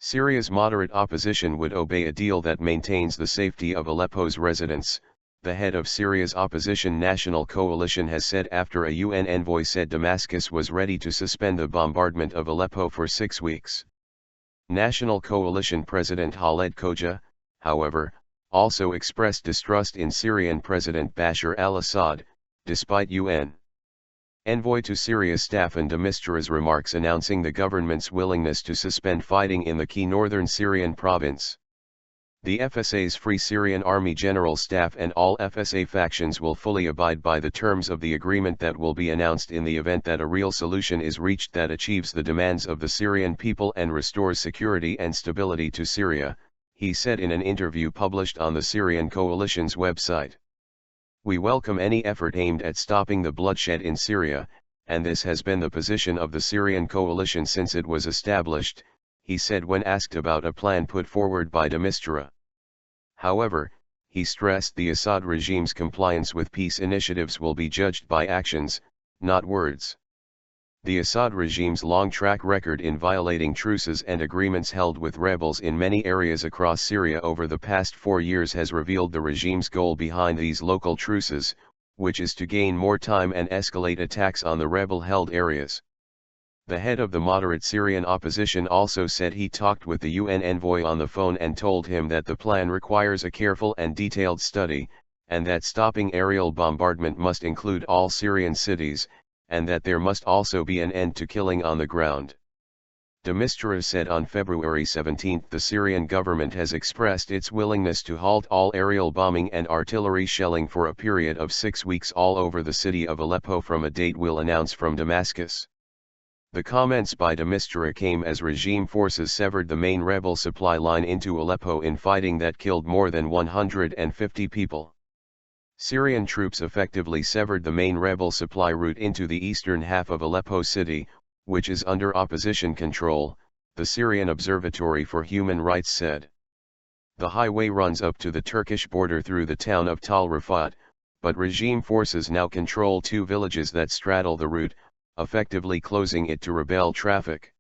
Syria's moderate opposition would obey a deal that maintains the safety of Aleppo's residents, the head of Syria's opposition National Coalition has said after a UN envoy said Damascus was ready to suspend the bombardment of Aleppo for 6 weeks. National Coalition President Khaled Khoja, however, also expressed distrust in Syrian President Bashar al-Assad, despite UN Envoy to Syria Staffan de Mistura's remarks announcing the government's willingness to suspend fighting in the key northern Syrian province. The FSA's Free Syrian Army General Staff and all FSA factions will fully abide by the terms of the agreement that will be announced in the event that a real solution is reached that achieves the demands of the Syrian people and restores security and stability to Syria, he said in an interview published on the Syrian Coalition's website. We welcome any effort aimed at stopping the bloodshed in Syria, and this has been the position of the Syrian Coalition since it was established, he said when asked about a plan put forward by de Mistura. However, he stressed the Assad regime's compliance with peace initiatives will be judged by actions, not words. The Assad regime's long track record in violating truces and agreements held with rebels in many areas across Syria over the past 4 years has revealed the regime's goal behind these local truces, which is to gain more time and escalate attacks on the rebel-held areas. The head of the moderate Syrian opposition also said he talked with the UN envoy on the phone and told him that the plan requires a careful and detailed study, and that stopping aerial bombardment must include all Syrian cities, and that there must also be an end to killing on the ground. De Mistura said on February 17 the Syrian government has expressed its willingness to halt all aerial bombing and artillery shelling for a period of 6 weeks all over the city of Aleppo from a date we'll announce from Damascus. The comments by de Mistura came as regime forces severed the main rebel supply line into Aleppo in fighting that killed more than 150 people. Syrian troops effectively severed the main rebel supply route into the eastern half of Aleppo city, which is under opposition control, the Syrian Observatory for Human Rights said. The highway runs up to the Turkish border through the town of Tal Rafat, but regime forces now control 2 villages that straddle the route, effectively closing it to rebel traffic.